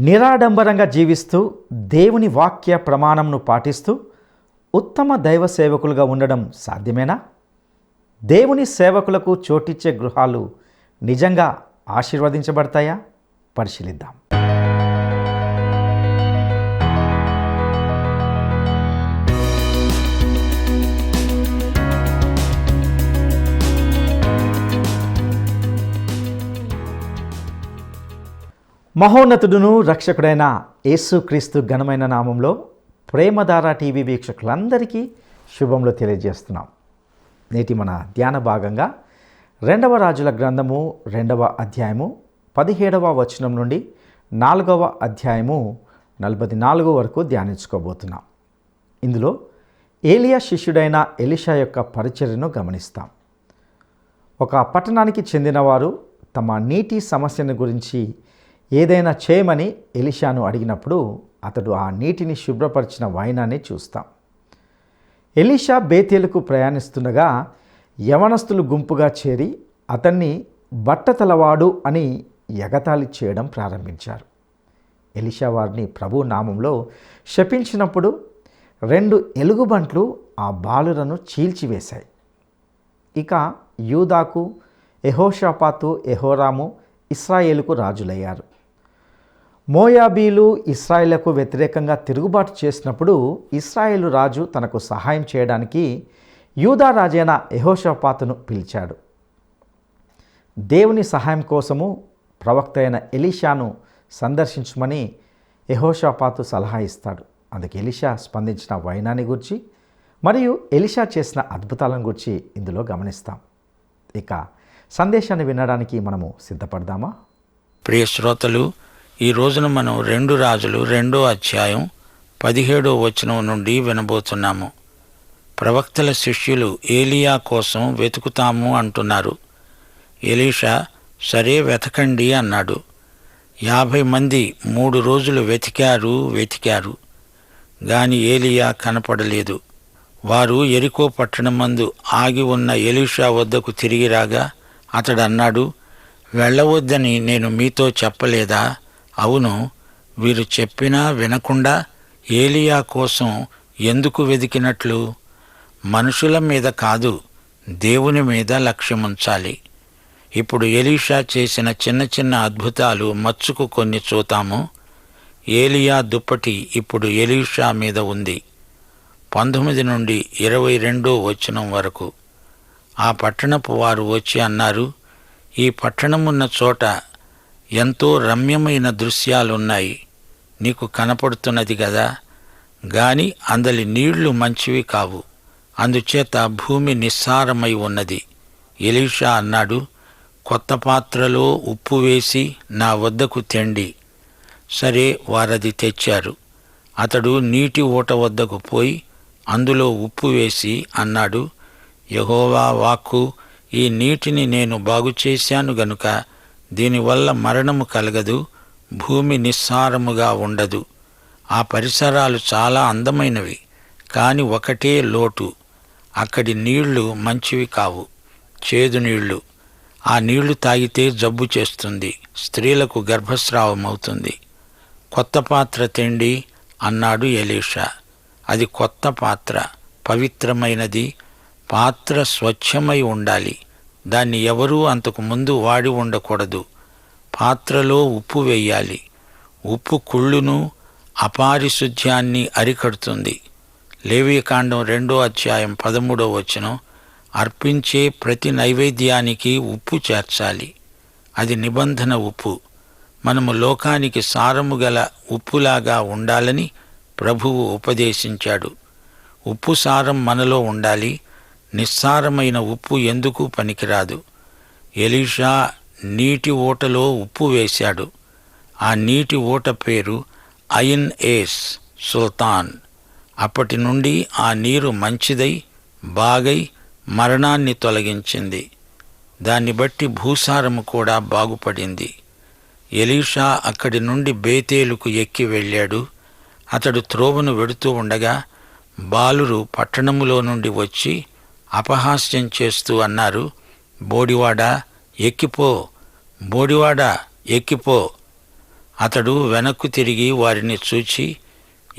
నిరాడంబరంగా జీవిస్తూ దేవుని వాక్య ప్రమాణంను పాటిస్తూ ఉత్తమ దైవ సేవకులుగా ఉండడం సాధ్యమేనా? దేవుని సేవకులకు చోటిచ్చే గృహాలు నిజంగా ఆశీర్వదించబడతాయా? పరిశీలిద్దాం. మహోన్నతుడును రక్షకుడైన యేసుక్రీస్తు ఘనమైన నామంలో ప్రేమధార టీవీ వీక్షకులందరికీ శుభములు తెలియజేస్తున్నాం. నేటి మన ధ్యాన భాగంగా 2వ రాజుల గ్రంథము 2వ అధ్యాయము 17వ వచనం నుండి 4వ అధ్యాయము 44 వరకు ధ్యానించుకోబోతున్నాం. ఇందులో ఏలియా శిష్యుడైన ఎలీషా యొక్క పరిచర్యను గమనిస్తాం. ఒక పట్టణానికి చెందినవారు తమ నీటి సమస్యను గురించి ఏదైనా చేయమని ఎలీషాను అడిగినప్పుడు అతడు ఆ నీటిని శుభ్రపరిచిన వైనాన్ని చూస్తాం. ఎలీషా బేతేలుకు ప్రయాణిస్తుండగా యవనస్తులు గుంపుగా చేరి అతన్ని బట్టతలవాడు అని ఎగతాళి చేయడం ప్రారంభించారు. ఎలీషా వారిని ప్రభు నామంలో శపించినప్పుడు 2 ఎలుగుబంట్లు ఆ బాలులను చీల్చివేశాయి. ఇక యూదాకు యెహోషాపాతు యెహోరాము ఇశ్రాయేలుకు రాజులయ్యారు. మోయాబీలు ఇశ్రాయేలుకు వ్యతిరేకంగా తిరుగుబాటు చేసినప్పుడు ఇశ్రాయేలు రాజు తనకు సహాయం చేయడానికి యూదా రాజైన యెహోషాపాతును పిలిచాడు. దేవుని సహాయం కోసము ప్రవక్త అయిన ఎలీషాను సందర్శించమని యెహోషాపాతు సలహా ఇస్తాడు. అందుకు ఎలీషా స్పందించిన వైనాన్ని గురించి మరియు ఎలీషా చేసిన అద్భుతాలను గురించి ఇందులో గమనిస్తాం. ఇక సందేశాన్ని వినడానికి మనము సిద్ధపడదామా? ప్రియ శ్రోతలు, ఈ రోజున మనం 2 రాజులు 2వ అధ్యాయం 17వ వచనం నుండి వినబోతున్నాము. ప్రవక్తల శిష్యులు ఏలియా కోసం వెతుకుతాము అంటున్నారు. ఎలీషా సరే వెతకండి అన్నాడు. 50 మంది 3 రోజులు వెతికారు గాని ఏలియా కనపడలేదు. వారు యెరికో పట్టణమందు ఆగి ఉన్న ఎలీషా వద్దకు తిరిగి రాగా అతడన్నాడు, వెళ్ళవద్దని నేను మీతో చెప్పలేదా? అవును, వీరు చెప్పినా వినకుండా ఏలియా కోసం ఎందుకు వెదికినట్లు? మనుషుల మీద కాదు, దేవుని మీద లక్ష్యముంచాలి. ఇప్పుడు ఎలీషా చేసిన చిన్న చిన్న అద్భుతాలు మచ్చుకు కొన్ని చూతాము. ఏలియా దుప్పటి ఇప్పుడు ఎలీషా మీద ఉంది. 19 నుండి 22 వచనం వరకు. ఆ పట్టణపు వారు వచ్చి అన్నారు, ఈ పట్టణమున్న చోట ఎంతో రమ్యమైన దృశ్యాలున్నాయి, నీకు కనపడుతున్నది గదా, గాని అందలి నీళ్లు మంచివి కావు, అందుచేత భూమి నిస్సారమై ఉన్నది. ఎలీషా అన్నాడు, కొత్త పాత్రలో ఉప్పు వేసి నా వద్దకు తెండి. సరే, వారది తెచ్చారు. అతడు నీటి ఊట వద్దకు పోయి అందులో ఉప్పు వేసి అన్నాడు, యెహోవా వాక్కు, ఈ నీటిని నేను బాగుచేశాను గనుక దీనివల్ల మరణము కలగదు, భూమి నిస్సారముగా ఉండదు. ఆ పరిసరాలు చాలా అందమైనవి, కాని ఒకటే లోటు, అక్కడి నీళ్లు మంచివి కావు, చేదు నీళ్లు. ఆ నీళ్లు తాగితే జబ్బు చేస్తుంది, స్త్రీలకు గర్భస్రావమవుతుంది. కొత్త పాత్ర తెండి అన్నాడు ఎలీషా. అది కొత్త పాత్ర, పవిత్రమైనది. పాత్ర స్వచ్ఛమై ఉండాలి, దాన్ని ఎవరూ అంతకు ముందు వాడి ఉండకూడదు. పాత్రలో ఉప్పు వేయాలి. ఉప్పు కుళ్ళును అపారిశుధ్యాన్ని అరికడుతుంది. లేవీకాండం 2వ అధ్యాయం 13వ వచనం, అర్పించే ప్రతి నైవేద్యానికి ఉప్పు చేర్చాలి. అది నిబంధన ఉప్పు. మనము లోకానికి సారము గల ఉప్పులాగా ఉండాలని ప్రభువు ఉపదేశించాడు. ఉప్పు సారం మనలో ఉండాలి. నిస్సారమైన ఉప్పు ఎందుకు పనికిరాదు. ఎలీషా నీటి ఊటలో ఉప్పు వేశాడు. ఆ నీటి ఊట పేరు అయిన్ ఏస్ సుల్తాన్. అప్పటి నుండి ఆ నీరు మంచిదై బాగై మరణాన్ని తొలగించింది. దాన్ని బట్టి భూసారము కూడా బాగుపడింది. ఎలీషా అక్కడి నుండి బేతేలుకు ఎక్కి వెళ్ళాడు. అతడు త్రోవను వెడుతూ ఉండగా బాలురు పట్టణములో నుండి వచ్చి అపహాస్యం చేస్తూ అన్నారు, బోడివాడా ఎక్కిపో, బోడివాడా ఎక్కిపో. అతడు వెనక్కు తిరిగి వారిని చూచి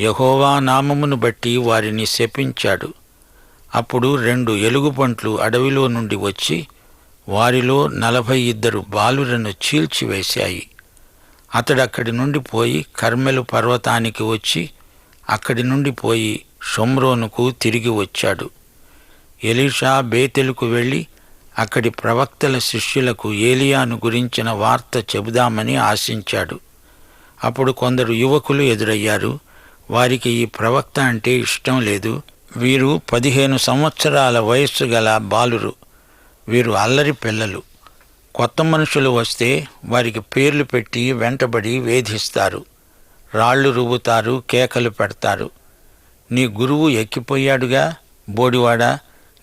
యెహోవా నామమును బట్టి వారిని శపించాడు. అప్పుడు 2 ఎలుగుబంట్లు అడవిలో నుండి వచ్చి వారిలో 42 బాలురను చీల్చివేశాయి. అతడక్కడి నుండి పోయి కర్మెలు పర్వతానికి వచ్చి అక్కడి నుండి పోయి షోమ్రోనుకు తిరిగి వచ్చాడు. ఎలీషా బేతెలుకు వెళ్ళి అక్కడి ప్రవక్తల శిష్యులకు ఏలియాను గురించిన వార్త చెబుదామని ఆశించాడు. అప్పుడు కొందరు యువకులు ఎదురయ్యారు. వారికి ఈ ప్రవక్త అంటే ఇష్టం లేదు. వీరు 15 సంవత్సరాల వయస్సు గల బాలురు. వీరు అల్లరి పిల్లలు. కొత్త మనుషులు వస్తే వారికి పేర్లు పెట్టి వెంటబడి వేధిస్తారు. రాళ్లు రువ్వుతారు, కేకలు పెడతారు. నీ గురువు ఎక్కిపోయాడుగా బోడివాడా,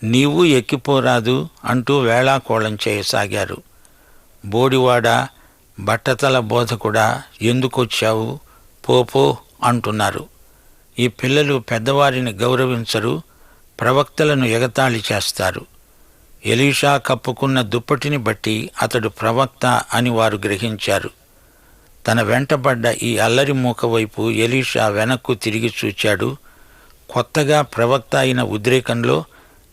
నీవు ఎక్కిపోరాదు అంటూ వేళాకోళం చేయసాగారు. బోడివాడా, బట్టతల బోధకుడా, ఎందుకొచ్చావు, పో అంటున్నారు. ఈ పిల్లలు పెద్దవారిని గౌరవించరు, ప్రవక్తలను ఎగతాళి చేస్తారు. ఎలీషా కప్పుకున్న దుప్పటిని బట్టి అతడు ప్రవక్త అని వారు గ్రహించారు. తన వెంటబడ్డ ఈ అల్లరి మూక వైపు ఎలీషా వెనక్కు తిరిగి చూచాడు. కొత్తగా ప్రవక్త అయిన ఉద్రేకంలో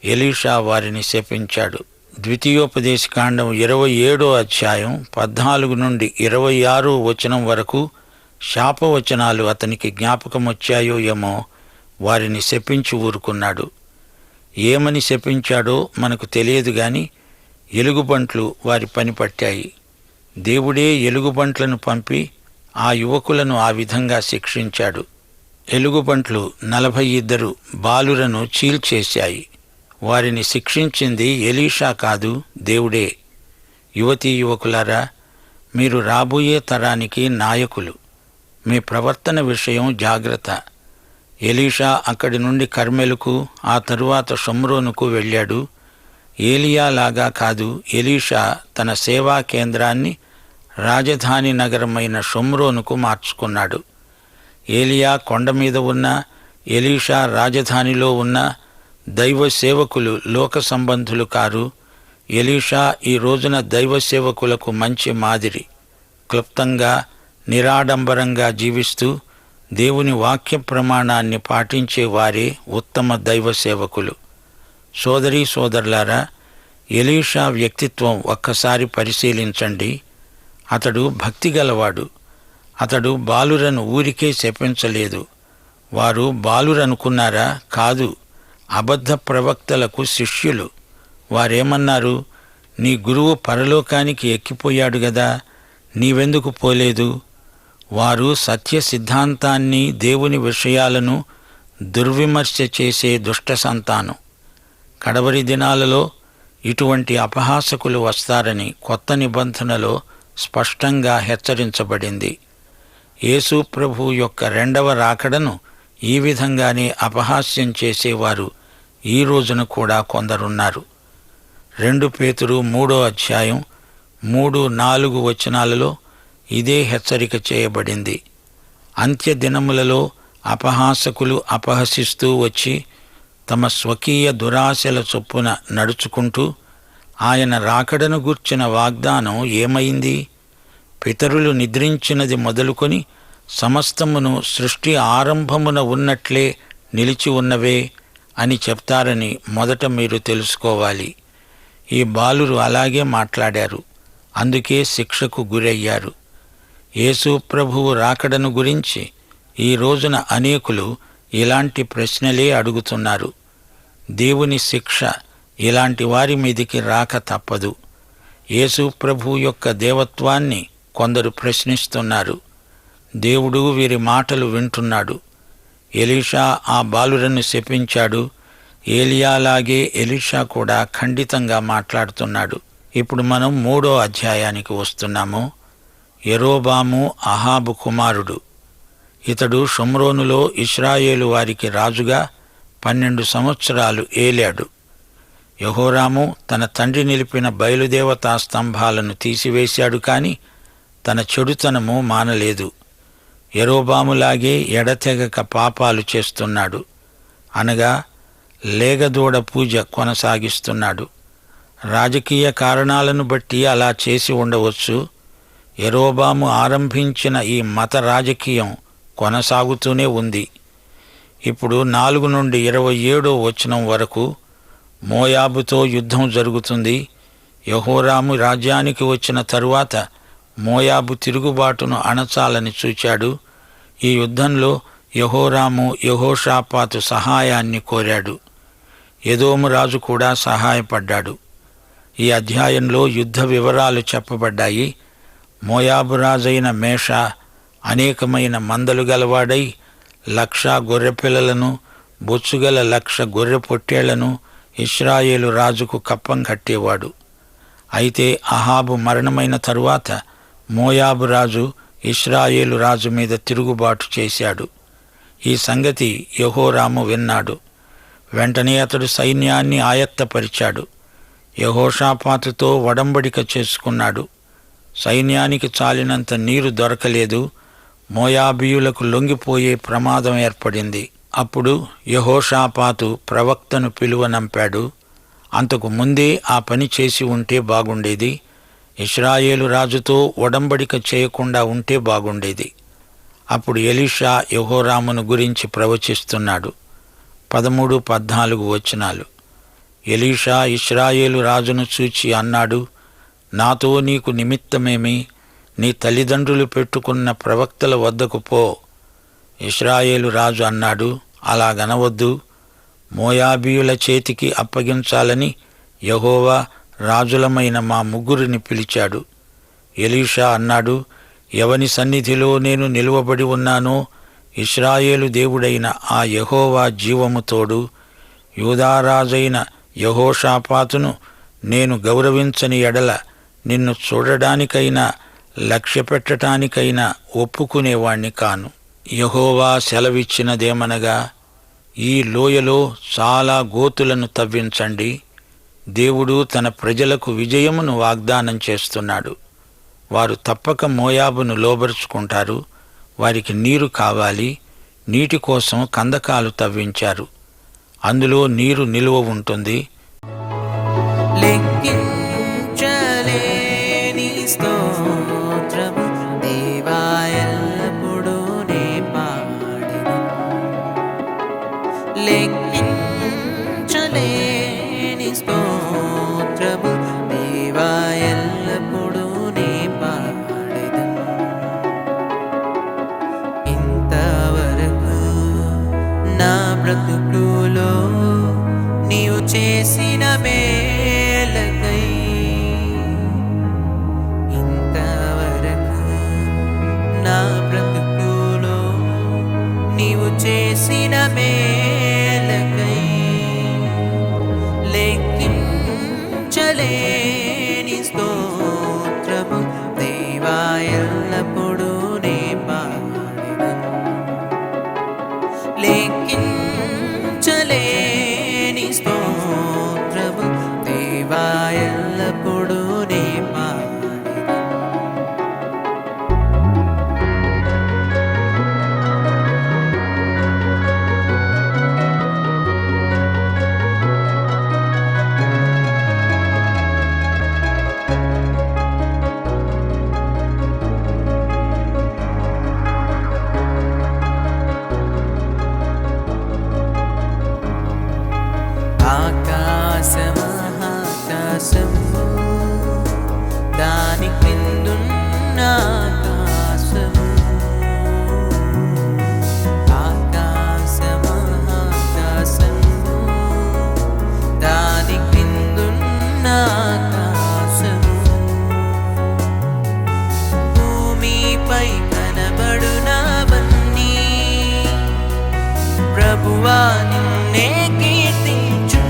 ఎలీషా వారిని శపించాడు. ద్వితీయోపదేశకాండం 27వ అధ్యాయం 14 నుండి 26వ వచనం వరకు శాపవచనాలు అతనికి జ్ఞాపకమొచ్చాయో ఏమో వారిని శపించి ఊరుకున్నాడు. ఏమని శపించాడో మనకు తెలియదు గాని ఎలుగుబంట్లు వారి పని పట్టాయి. దేవుడే ఎలుగుబంట్లను పంపి ఆ యువకులను ఆ విధంగా శిక్షించాడు. ఎలుగుబంట్లు 42 బాలురను చీల్చేశాయి. వారిని శిక్షించింది ఎలీషా కాదు, దేవుడే. యువతీ యువకులారా, మీరు రాబోయే తరానికి నాయకులు. మీ ప్రవర్తన విషయం జాగ్రత్త. ఎలీషా అక్కడి నుండి కర్మెలుకు, ఆ తరువాత షోమ్రోనుకు వెళ్ళాడు. ఏలియాలాగా కాదు, ఎలీషా తన సేవా కేంద్రాన్ని రాజధాని నగరమైన షోమ్రోనుకు మార్చుకున్నాడు. ఏలియా కొండ మీద ఉన్న, ఎలీషా రాజధానిలో ఉన్న దైవ సేవకులు లోక సంబంధులు కారు. ఎలీషా ఈ రోజున దైవ సేవకులకు మంచి మాదిరి. క్లుప్తంగా, నిరాడంబరంగా జీవిస్తూ దేవుని వాక్య ప్రమాణాన్ని పాటించే వారే ఉత్తమ దైవ సేవకులు. సోదరీ సోదరులారా, ఎలీషా వ్యక్తిత్వం ఒక్కసారి పరిశీలించండి. అతడు భక్తి గలవాడు. అతడు బాలురను ఊరికే శపించలేదు. వారు బాలురనుకున్నారా? కాదు, అబద్ధ ప్రవక్తలకు శిష్యులు. వారేమన్నారు? నీ గురువు పరలోకానికి ఎక్కిపోయాడు గదా, నీవెందుకు పోలేదు? వారు సత్య సిద్ధాంతాన్ని, దేవుని విషయాలను దుర్విమర్శ చేసే దుష్ట సంతానం. కడవరి దినాలలో ఇటువంటి అపహాసకులు వస్తారని కొత్త నిబంధనలో స్పష్టంగా హెచ్చరించబడింది. యేసు ప్రభు యొక్క 2వ రాకడను ఈ విధంగానే అపహాస్యం చేసేవారు ఈ రోజున కూడా కొందరున్నారు. 2 పేతురు 3వ అధ్యాయం 3-4 వచనాలలో ఇదే హెచ్చరిక చేయబడింది. అంత్య దినములలో అపహాసకులు అపహసిస్తూ వచ్చి తమ స్వకీయ దురాశల చొప్పున నడుచుకుంటూ, ఆయన రాకడను గూర్చిన వాగ్దానం ఏమైంది? పితరులు నిద్రించినది మొదలుకొని సమస్తమును సృష్టి ఆరంభమున ఉన్నట్లే నిలిచి ఉన్నవే అని చెప్తారని మొదట మీరు తెలుసుకోవాలి. ఈ బాలురు అలాగే మాట్లాడారు. అందుకే శిక్షకు గురయ్యారు. యేసు ప్రభువు రాకడను గురించి ఈ రోజున అనేకులు ఇలాంటి ప్రశ్నలే అడుగుతున్నారు. దేవుని శిక్ష ఇలాంటి వారి మీదికి రాక తప్పదు. యేసు ప్రభువు యొక్క దేవత్వాన్ని కొందరు ప్రశ్నిస్తున్నారు. దేవుడు వీరి మాటలు వింటున్నాడు. ఎలీషా ఆ బాలురను శపించాడు. ఏలియాలాగే ఎలీషా కూడా ఖండితంగా మాట్లాడుతున్నాడు. ఇప్పుడు మనం 3వ అధ్యాయానికి వస్తున్నాము. యెరోబాము అహాబు కుమారుడు. ఇతడు షోమ్రోనులో ఇశ్రాయేలు వారికి రాజుగా 12 సంవత్సరాలు ఏలాడు. యెహోరాము తన తండ్రి నిలిపిన బయలుదేవతా స్తంభాలను తీసివేశాడు, కాని తన చెడుతనము మానలేదు. యెరోబాములాగే ఎడతెగక పాపాలు చేస్తున్నాడు. అనగా లేగదూడ పూజ కొనసాగిస్తున్నాడు. రాజకీయ కారణాలను బట్టి అలా చేసి ఉండవచ్చు. యరొబాము ఆరంభించిన ఈ మత రాజకీయం కొనసాగుతూనే ఉంది. ఇప్పుడు 4 నుండి 27 వచనం వరకు మోయాబుతో యుద్ధం జరుగుతుంది. యెహోరాము రాజ్యానికి వచ్చిన తరువాత మోయాబు తిరుగుబాటును అణచాలని చూచాడు. ఈ యుద్ధంలో యెహోరాము యెహోషాపాతు సహాయాన్ని కోరాడు. ఎదోము రాజు కూడా సహాయపడ్డాడు. ఈ అధ్యాయంలో యుద్ధ వివరాలు చెప్పబడ్డాయి. మోయాబు రాజైన మేషా అనేకమైన మందలు గలవాడై 1,00,000 గొర్రెపిల్లలను, బొచ్చుగల 1,00,000 గొర్రె పొట్టేళ్లను ఇశ్రాయేలు రాజుకు కప్పం కట్టేవాడు. అయితే అహాబు మరణమైన తరువాత మోయాబు రాజు ఇశ్రాయేలు రాజు మీద తిరుగుబాటు చేశాడు. ఈ సంగతి యెహోరాము విన్నాడు. వెంటనే అతడు సైన్యాన్ని ఆయత్తపరిచాడు. యెహోషాపాతుతో ఒడంబడిక చేసుకున్నాడు. సైన్యానికి చాలినంత నీరు దొరకలేదు. మోయాబీయులకు లొంగిపోయే ప్రమాదం ఏర్పడింది. అప్పుడు యెహోషాపాతు ప్రవక్తను పిలువనంపాడు. అంతకు ముందే ఆ పని చేసి ఉంటే బాగుండేది. ఇశ్రాయేలు రాజుతో ఒడంబడిక చేయకుండా ఉంటే బాగుండేది. అప్పుడు ఎలీషా యెహోరామును గురించి ప్రవచిస్తున్నాడు. 13-14 వచనాలు. ఎలీషా ఇశ్రాయేలు రాజును చూచి అన్నాడు, నాతో నీకు నిమిత్తమేమి? నీ తల్లిదండ్రులు పెట్టుకున్న ప్రవక్తల వద్దకు పో. ఇశ్రాయేలు రాజు అన్నాడు, అలాగనవద్దు. మోయాబీయుల చేతికి అప్పగించాలని యెహోవా రాజులమైన మా 3 పిలిచాడు. ఎలీషా అన్నాడు, ఎవని సన్నిధిలో నేను నిలువబడి ఉన్నానో ఇశ్రాయేలు దేవుడైన ఆ యెహోవా జీవము తోడు, యూదారాజైన యెహోషాపాతును నేను గౌరవించని ఎడల నిన్ను చూడడానికైనా లక్ష్యపెట్టడానికైనా ఒప్పుకునేవాణ్ణి కాను. యెహోవా సెలవిచ్చినదేమనగా, ఈ లోయలో చాలా గోతులను తవ్వించండి. దేవుడు తన ప్రజలకు విజయమును వాగ్దానం చేస్తున్నాడు. వారు తప్పక మోయాబును లోబరుచుకుంటారు. వారికి నీరు కావాలి. నీటి కోసం కందకాలు తవ్వించారు. అందులో నీరు నిలువ ఉంటుంది. లెక్కించలేని స్తోత్రము దేవా ఎల్లప్పుడూ నే పాడెదను. లెక్కించలేని స్తోత్రము దేవా ఎల్లప్పుడూ నే పాడెదను. ఇంతవరకు నా బ్రతుకులో నీవు చేసిన మేలకై, ఇంతవరకు నా బ్రతుకులో నీవు చేసిన మేలకై లెక్కించలేని స్తోత్రము దేవా ఎల్లప్పుడూ నే పాడెదను. లెక్కించలేని స్తోత్రము దేవా ఎల్లప్పుడూ నే పాడెదను. ఆకాశము దాని క్రిందున్న ఆకాశము, ఆకాశము దాని క్రిందున్న ఆకాశము, భూమిపై కనబడునవన్నీ ప్రభువా నిన్నే కీర్తించు.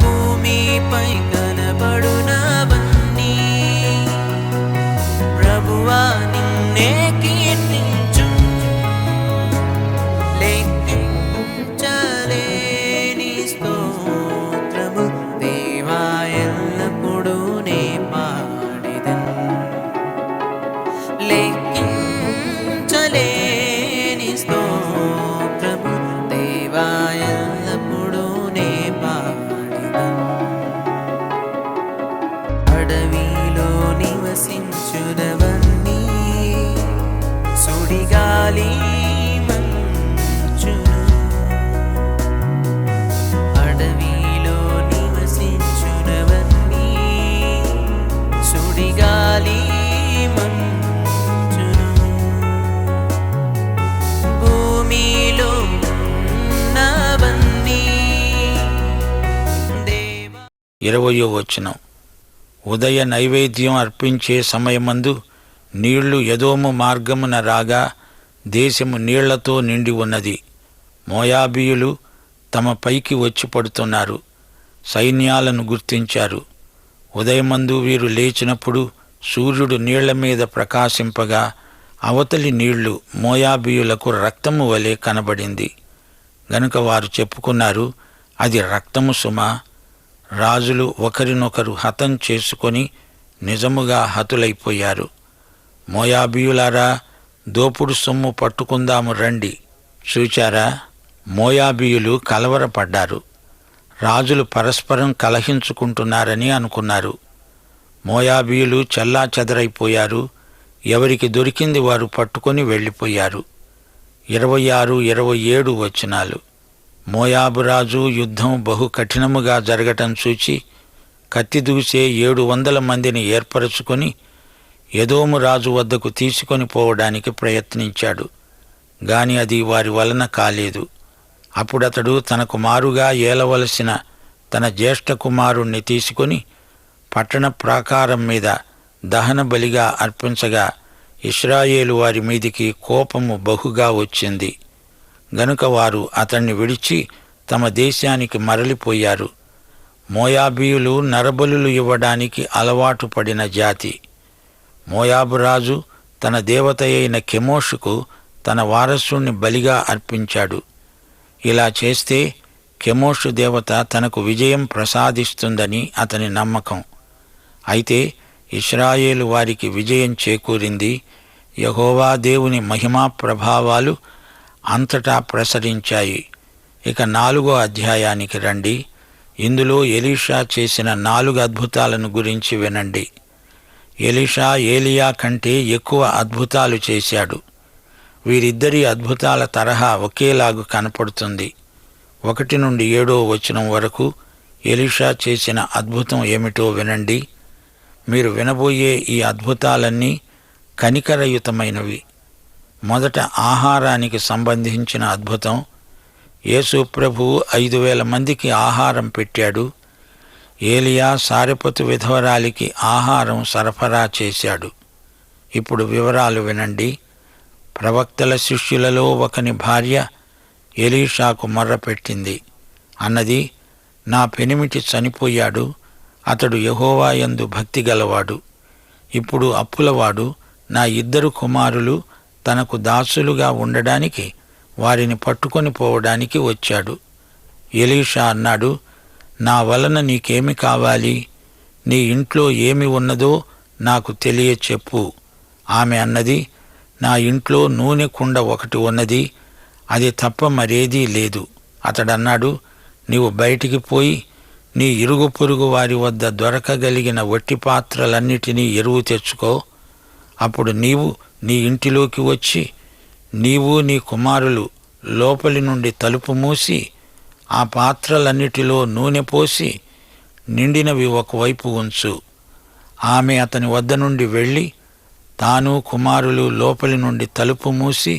భూమిపై కనబడునవన్నీ ప్రభువా నిన్నే కీర్తించు. లెక్కించలేని స్తోత్రము దేవా ఎల్లప్పుడూ నే పాడెదను. లెక్కించలేని స్తోత్రము దేవా ఎల్లప్పుడూ నే పాడెదను. అడవిలోని సుడిగాలి మంచును అడవిలో నివసించునవన్నీ సుడిగాలి మంచును భూమిలో ఉన్నవన్నీ దేవా. 20వ వచనం. ఉదయ నైవేద్యం అర్పించే సమయమందు నీళ్లు ఎదోము మార్గమున రాగా దేశము నీళ్లతో నిండి ఉన్నది. మోయాబీయులు తమ పైకి వచ్చి పడుతున్నారు. సైన్యాలను గుర్తించారు. ఉదయమందు వీరు లేచినప్పుడు సూర్యుడు నీళ్ల మీద ప్రకాశింపగా అవతలి నీళ్లు మోయాబీయులకు రక్తము వలె కనబడింది. గనుక వారు చెప్పుకున్నారు, అది రక్తము సుమా. రాజులు ఒకరినొకరు హతం చేసుకొని నిజముగా హతులైపోయారు. మోయాబీయులారా, దోపుడు సొమ్ము పట్టుకుందాము రండి. చూచారా, మోయాబీయులు కలవరపడ్డారు. రాజులు పరస్పరం కలహించుకుంటున్నారని అనుకున్నారు. మోయాబీయులు చెల్లాచెదరైపోయారు. ఎవరికి దొరికింది వారు పట్టుకొని వెళ్ళిపోయారు. 26, 27 వచనాలు. మోయాబు రాజు యుద్ధం బహు కఠినముగా జరగటం చూచి కత్తి దూసే 700 మందిని ఏర్పరచుకొని ఎదోము రాజు వద్దకు తీసుకొని పోవడానికి ప్రయత్నించాడు. గాని అది వారి వలన కాలేదు. అప్పుడతడు తనకు మారుగా ఏలవలసిన తన జ్యేష్ఠ కుమారుణ్ణి తీసుకొని పట్టణ ప్రాకారం మీద దహన బలిగా అర్పించగా ఇశ్రాయేలు వారి మీదికి కోపము బహుగా వచ్చింది. గనుక వారు అతన్ని విడిచి తమ దేశానికి మరలిపోయారు. మోయాబీయులు నరబలులు ఇవ్వడానికి అలవాటు పడిన జాతి. మోయాబు రాజు తన దేవత అయిన కెమోషుకు తన వారసుణ్ణి బలిగా అర్పించాడు. ఇలా చేస్తే కెమోషు దేవత తనకు విజయం ప్రసాదిస్తుందని అతని నమ్మకం. అయితే ఇశ్రాయేలు వారికి విజయం చేకూరింది. యెహోవా దేవుని మహిమా ప్రభావాలు అంతటా ప్రసరించాయి. ఇక 4వ అధ్యాయానికి రండి. ఇందులో ఎలీషా చేసిన 4 అద్భుతాలను గురించి వినండి. ఎలీషా ఏలియా కంటే ఎక్కువ అద్భుతాలు చేశాడు. వీరిద్దరి అద్భుతాల తరహా ఒకేలాగు కనపడుతుంది. 1 నుండి 7వ వచనం వరకు ఎలీషా చేసిన అద్భుతం ఏమిటో వినండి. మీరు వినబోయే ఈ అద్భుతాలన్నీ కనికరయుతమైనవి. మొదట ఆహారానికి సంబంధించిన అద్భుతం. యేసు ప్రభువు 5,000 మందికి ఆహారం పెట్టాడు. ఏలియా సారెపతు విధవరాలికి ఆహారం సరఫరా చేశాడు. ఇప్పుడు వివరాలు వినండి. ప్రవక్తల శిష్యులలో ఒకని భార్య ఎలీషాకు మొర్రపెట్టింది. అన్నది, నా పెనిమిటి చనిపోయాడు. అతడు యెహోవా యందు భక్తి గలవాడు. ఇప్పుడు అప్పులవాడు. నా 2 కుమారులు తనకు దాసులుగా ఉండడానికి వారిని పట్టుకొని పోవడానికి వచ్చాడు. ఎలీషా అన్నాడు, నా వలన నీకేమి కావాలి? నీ ఇంట్లో ఏమి ఉన్నదో నాకు తెలియచెప్పు. ఆమె అన్నది, నా ఇంట్లో నూనె కుండ ఒకటి ఉన్నది, అది తప్ప మరేదీ లేదు. అతడన్నాడు, నీవు బయటికి పోయి నీ ఇరుగు పొరుగు వారి వద్ద దొరకగలిగిన వట్టి పాత్రలన్నిటినీ ఎరువు తెచ్చుకో. అప్పుడు నీవు నీ ఇంటిలోకి వచ్చి నీవు నీ కుమారులు లోపలి నుండి తలుపు మూసి ఆ పాత్రలన్నిటిలో నూనె పోసి నిండినవి ఒకవైపు ఉంచు. ఆమె అతని వద్ద నుండి వెళ్ళి తాను కుమారులు లోపలి నుండి తలుపు మూసి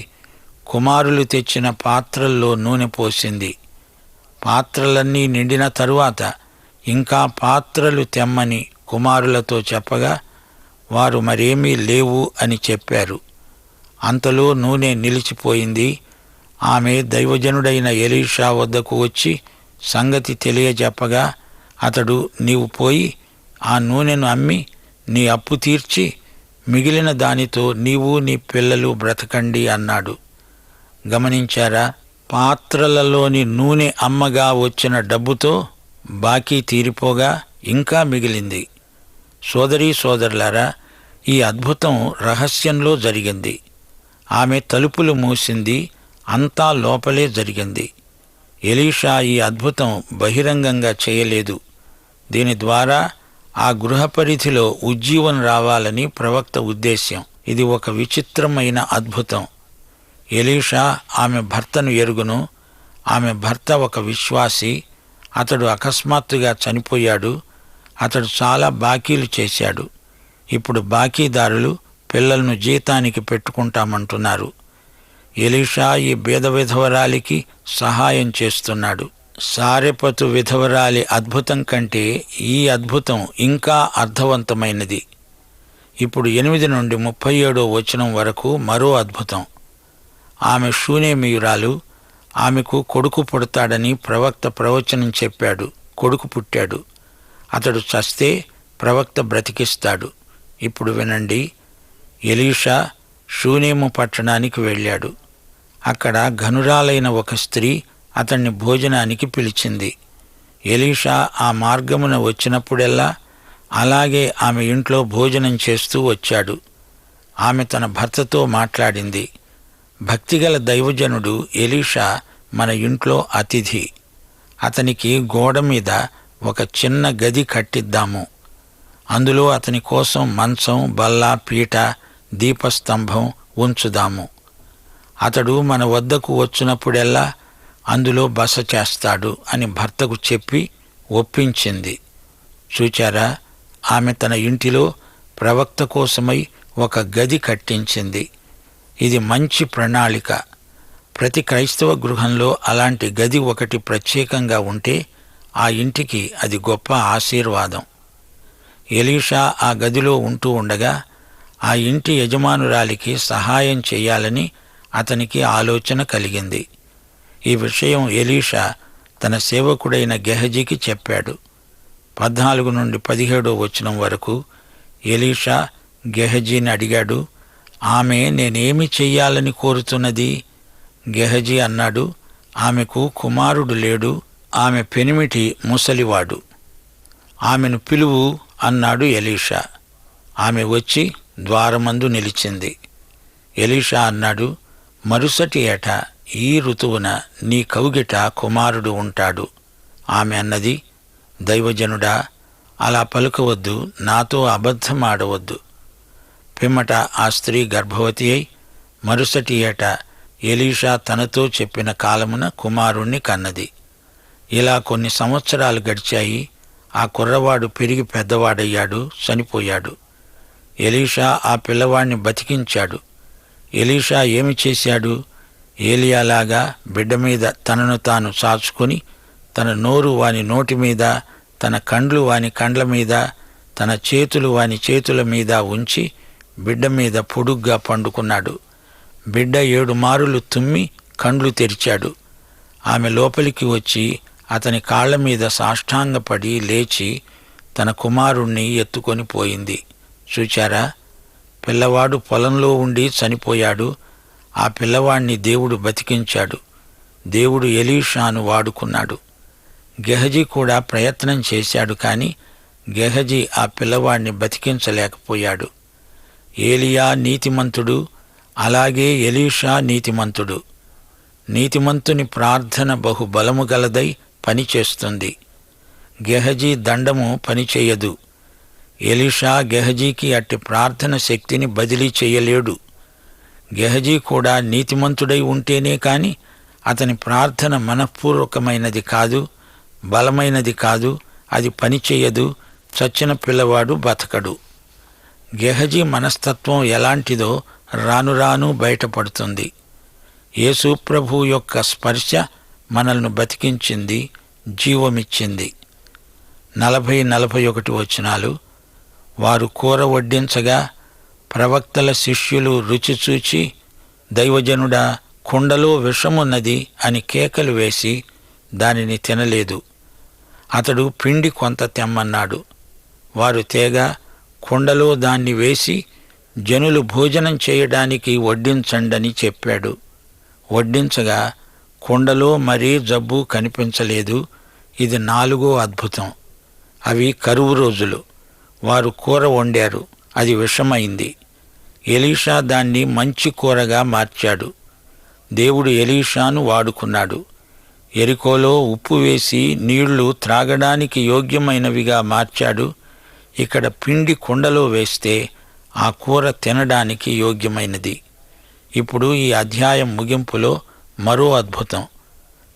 కుమారులు తెచ్చిన పాత్రల్లో నూనె పోసింది. పాత్రలన్నీ నిండిన తరువాత ఇంకా పాత్రలు తెమ్మని కుమారులతో చెప్పగా వారు మరేమీ లేవు అని చెప్పారు. అంతలో నూనె నిలిచిపోయింది. ఆమె దైవజనుడైన ఎలీషా వద్దకు వచ్చి సంగతి తెలియజెప్పగా అతడు, నీవు పోయి ఆ నూనెను అమ్మి నీ అప్పు తీర్చి మిగిలిన దానితో నీవు నీ పిల్లలు బ్రతకండి అన్నాడు. గమనించారా? పాత్రలలోని నూనె అమ్మగా వచ్చిన డబ్బుతో బాకీ తీరిపోగా ఇంకా మిగిలింది. సోదరీ సోదరులారా, ఈ అద్భుతం రహస్యంలో జరిగింది. ఆమె తలుపులు మూసింది. అంతా లోపలే జరిగింది. ఎలీషా ఈ అద్భుతం బహిరంగంగా చేయలేదు. దీని ద్వారా ఆ గృహ పరిధిలో ఉజ్జీవం రావాలని ప్రవక్త ఉద్దేశ్యం. ఇది ఒక విచిత్రమైన అద్భుతం. ఎలీషా ఆమె భర్తను ఎరుగును. ఆమె భర్త ఒక విశ్వాసి. అతడు అకస్మాత్తుగా చనిపోయాడు. అతడు చాలా బాకీలు చేశాడు. ఇప్పుడు బాకీదారులు పిల్లలను జీతానికి పెట్టుకుంటామంటున్నారు. ఎలీషా ఈ బీద విధవరాలికి సహాయం చేస్తున్నాడు. సారెపతు విధవరాలి అద్భుతం కంటే ఈ అద్భుతం ఇంకా అర్థవంతమైనది. ఇప్పుడు 8 నుండి 37 వచనం వరకు మరో అద్భుతం. ఆమె షూనేమీయురాలు. ఆమెకు కొడుకు పుడతాడని ప్రవక్త ప్రవచనం చెప్పాడు. కొడుకు పుట్టాడు. అతడు చస్తే ప్రవక్త బ్రతికిస్తాడు. ఇప్పుడు వినండి. ఎలీషా షూనేము పట్టణానికి వెళ్ళాడు. అక్కడ ఘనురాలైన ఒక స్త్రీ అతన్ని భోజనానికి పిలిచింది. ఎలీషా ఆ మార్గమున వచ్చినప్పుడెల్లా అలాగే ఆమె ఇంట్లో భోజనం చేస్తూ వచ్చాడు. ఆమె తన భర్తతో మాట్లాడింది. భక్తిగల దైవజనుడు ఎలీషా మన ఇంట్లో అతిథి. అతనికి గోడ మీద ఒక చిన్న గది కట్టిద్దాము. అందులో అతని కోసం మంచం, బల్ల, పీట, దీపస్తంభం ఉంచుదాము. అతడు మన వద్దకు వచ్చినప్పుడెల్లా అందులో బస చేస్తాడు అని భర్తకు చెప్పి ఒప్పించింది. చూచారా, ఆమె తన ఇంటిలో ప్రవక్త కోసమై ఒక గది కట్టించింది. ఇది మంచి ప్రణాళిక. ప్రతి క్రైస్తవ గృహంలో అలాంటి గది ఒకటి ప్రత్యేకంగా ఉంటే ఆ ఇంటికి అది గొప్ప ఆశీర్వాదం. ఎలీషా ఆ గదిలో ఉంటూ ఉండగా ఆ ఇంటి యజమానురాలికి సహాయం చేయాలని అతనికి ఆలోచన కలిగింది. ఈ విషయం ఎలీషా తన సేవకుడైన గెహజీకి చెప్పాడు. 14 నుండి 17 వచనం వరకు ఎలీషా గెహజీని అడిగాడు, ఆమె నేనేమి చెయ్యాలని కోరుతున్నది? గెహజీ అన్నాడు, ఆమెకు కుమారుడు లేడు. ఆమె పెనిమిటి ముసలివాడు. ఆమెను పిలువు అన్నాడు ఎలీషా. ఆమె వచ్చి ద్వారమందు నిలిచింది. ఎలీషా అన్నాడు, మరుసటి ఏట ఈ ఋతువున నీ కౌగిట కుమారుడు ఉంటాడు. ఆమె అన్నది, దైవజనుడా, అలా పలుకవద్దు, నాతో అబద్ధమాడవద్దు. పిమ్మట ఆ స్త్రీ గర్భవతి అయి మరుసటి ఏట ఎలీషా తనతో చెప్పిన కాలమున కుమారుణ్ణి కన్నది. ఇలా కొన్ని సంవత్సరాలు గడిచాయి. ఆ కుర్రవాడు పెరిగి పెద్దవాడయ్యాడు, చనిపోయాడు. ఎలీషా ఆ పిల్లవాడిని బతికించాడు. ఎలీషా ఏమి చేశాడు? ఏలియాలాగా బిడ్డ మీద తనను తాను చాచుకొని తన నోరు వాని నోటి మీద, తన కండ్లు వాని కండ్ల మీద, తన చేతులు వాని చేతుల మీద ఉంచి బిడ్డ మీద పొడుగ్గా పండుకున్నాడు. బిడ్డ 7 మారులు తుమ్మి కండ్లు తెరిచాడు. ఆమె లోపలికి వచ్చి అతని కాళ్ల మీద సాష్టాంగపడి లేచి తన కుమారుణ్ణి ఎత్తుకొని పోయింది. చూచారా, పిల్లవాడు పొలంలో ఉండి చనిపోయాడు. ఆ పిల్లవాణ్ణి దేవుడు బతికించాడు. దేవుడు ఎలీషాను వాడుకున్నాడు. గెహజీ కూడా ప్రయత్నం చేశాడు, కానీ గెహజీ ఆ పిల్లవాడిని బతికించలేకపోయాడు. ఏలియా నీతిమంతుడు, అలాగే ఎలీషా నీతిమంతుడు. నీతిమంతుని ప్రార్థన బహుబలము గలదై పనిచేస్తుంది. గెహజీ దండము పనిచేయదు. ఎలీషా గెహజీకి అట్టి ప్రార్థన శక్తిని బదిలీ చేయలేడు. గెహజీ కూడా నీతిమంతుడై ఉంటేనే కాని అతని ప్రార్థన మనఃపూర్వకమైనది కాదు, బలమైనది కాదు. అది పనిచేయదు. చచ్చిన పిల్లవాడు బతకడు. గెహజీ మనస్తత్వం ఎలాంటిదో రాను రాను బయటపడుతుంది. యేసు ప్రభు యొక్క స్పర్శ మనల్ని బతికించింది, జీవమిచ్చింది. 40-41 వచనాలు. వారు కూర వడ్డించగా ప్రవక్తల శిష్యులు రుచి చూచి, దైవజనుడా, కుండలో విషమున్నది అని కేకలు వేసి దానిని తినలేదు. అతడు పిండి కొంత తెమ్మన్నాడు. వారు తేగా కుండలో దాన్ని వేసి జనులు భోజనం చేయడానికి వడ్డించండని చెప్పాడు. వడ్డించగా కుండలో మరీ జబ్బు కనిపించలేదు. ఇది 4వ అద్భుతం. అవి కరువు రోజులు. వారు కూర వండారు, అది విషమైంది. ఎలీషా దాన్ని మంచి కూరగా మార్చాడు. దేవుడు ఎలీషాను వాడుకున్నాడు. ఎరికోలో ఉప్పు వేసి నీళ్లు త్రాగడానికి యోగ్యమైనవిగా మార్చాడు. ఇక్కడ పిండి కుండలో వేస్తే ఆ కూర తినడానికి యోగ్యమైనది. ఇప్పుడు ఈ అధ్యాయం ముగింపులో మరో అద్భుతం.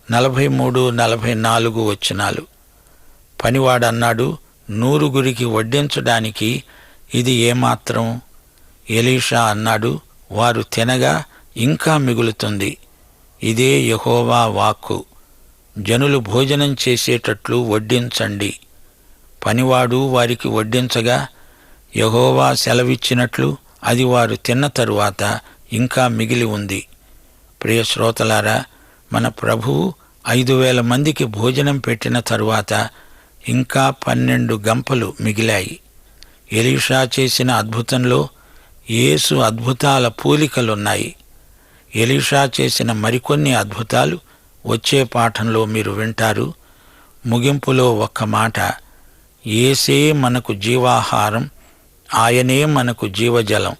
43-44 వచనాలు. పనివాడన్నాడు, 100 వడ్డించడానికి ఇది ఏమాత్రం? ఎలీషా అన్నాడు, వారు తినగా ఇంకా మిగులుతుంది. ఇదే యెహోవా వాక్కు. జనులు భోజనం చేసేటట్లు వడ్డించండి. పనివాడు వారికి వడ్డించగా యెహోవా సెలవిచ్చినట్లు అది వారు తిన్న తరువాత ఇంకా మిగిలి ఉంది. ప్రియ శ్రోతలారా, మన ప్రభువు 5,000 మందికి భోజనం పెట్టిన తరువాత ఇంకా 12 గంపలు మిగిలాయి. ఎలీషా చేసిన అద్భుతంలో యేసు అద్భుతాల పోలికలున్నాయి. ఎలీషా చేసిన మరికొన్ని అద్భుతాలు వచ్చే పాఠంలో మీరు వింటారు. ముగింపులో ఒక్క మాట, యేసే మనకు జీవాహారం, ఆయనే మనకు జీవజలం.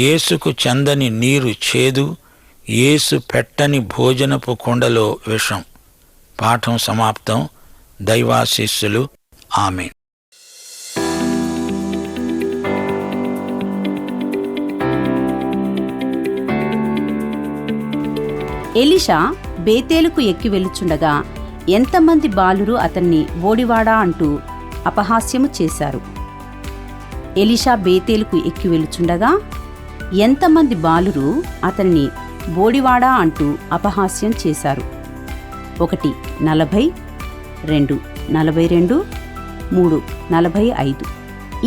యేసుకు చందని నీరు చేదు, యేసు పెట్టని భోజనపు కుండలో విషం. పాఠం సమాప్తం. దైవాశీస్సులు. ఆమేన్. ఎలీషా బేతేలుకు ఎక్కి వెలుచుండగా ఎంతమంది బాలురు అతన్ని బోడివాడా అంటూ అపహాస్యము చేశారు. ఎలీషా బేతేలుకు ఎక్కి వెలుచుండగా ఎంతమంది బాలురు అతన్ని బోడివాడా అంటూ అపహాస్యం చేశారు. 1 40, 2 42, 3 45.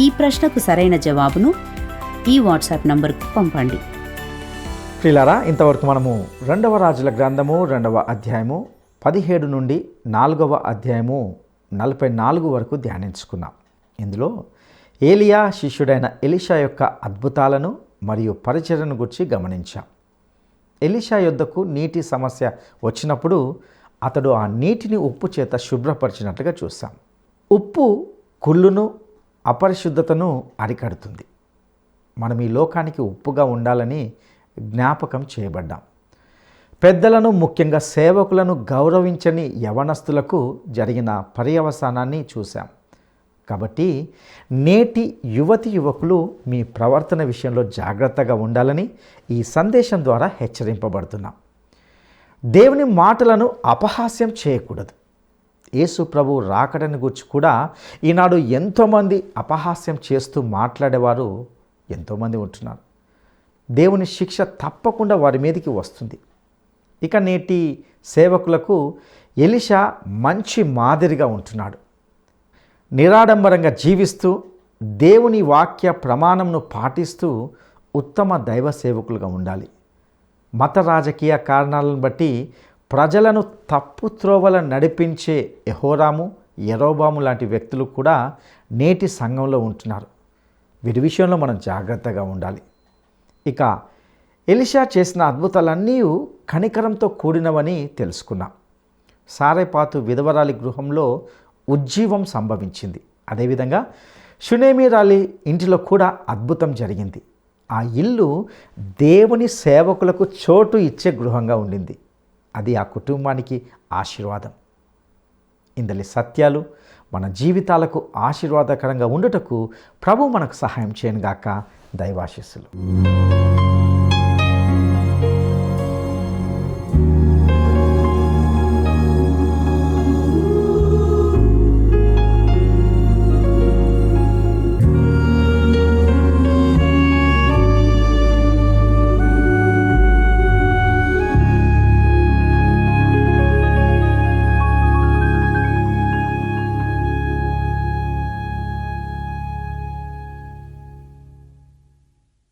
ఈ ప్రశ్నకు సరైన జవాబును ఈ వాట్సాప్ నంబర్కు పంపండి. ప్రియులారా, ఇంతవరకు మనము 2వ రాజుల గ్రంథము 2వ అధ్యాయము 17 నుండి 4వ అధ్యాయము 44 వరకు ధ్యానించుకున్నాం. ఇందులో ఏలియా శిష్యుడైన ఎలీషా యొక్క అద్భుతాలను మరియు పరిచర్యను గురించి గమనించాం. ఎలీషా యొద్దకు నీటి సమస్య వచ్చినప్పుడు అతడు ఆ నీటిని ఉప్పు చేత శుభ్రపరిచినట్టుగా చూసాం. ఉప్పు కుళ్ళును, అపరిశుద్ధతను అరికడుతుంది. మనం ఈ లోకానికి ఉప్పుగా ఉండాలని జ్ఞాపకం చేయబడ్డాం. పెద్దలను, ముఖ్యంగా సేవకులను గౌరవించని యవనస్తులకు జరిగిన పర్యవసానాన్ని చూశాం. కాబట్టి నేటి యువకులు మీ ప్రవర్తన విషయంలో జాగ్రత్తగా ఉండాలని ఈ సందేశం ద్వారా హెచ్చరింపబడుతున్నాం. దేవుని మాటలను అపహాస్యం చేయకూడదు. యేసు ప్రభు రాకడని గురించి కూడా ఈనాడు ఎంతోమంది అపహాస్యం చేస్తూ మాట్లాడేవారు ఎంతోమంది ఉంటున్నారు. దేవుని శిక్ష తప్పకుండా వారి మీదకి వస్తుంది. ఇక నేటి సేవకులకు ఎలీషా మంచి మాదిరిగా ఉంటున్నాడు. నిరాడంబరంగా జీవిస్తూ దేవుని వాక్య ప్రమాణంను పాటిస్తూ ఉత్తమ దైవ సేవకులుగా ఉండాలి. మత రాజకీయ కారణాలను బట్టి ప్రజలను తప్పు త్రోవల నడిపించే యెహోరాము, యరొబాము లాంటి వ్యక్తులు కూడా నేటి సంఘంలో ఉంటున్నారు. వీరి విషయంలో మనం జాగ్రత్తగా ఉండాలి. ఇక ఎలీషా చేసిన అద్భుతాలన్నీ కనికరంతో కూడినవని తెలుసుకున్నాం. సారెపాతు విధవరాలి గృహంలో ఉజ్జీవం సంభవించింది. అదేవిధంగా షునేమి రాలి ఇంటిలో కూడా అద్భుతం జరిగింది. ఆ ఇల్లు దేవుని సేవకులకు చోటు ఇచ్చే గృహంగా ఉండింది. అది ఆ కుటుంబానికి ఆశీర్వాదం. ఇందలి సత్యాలు మన జీవితాలకు ఆశీర్వాదకరంగా ఉండుటకు ప్రభు మనకు సహాయం చేయనుగాక. దైవాశీస్సులు.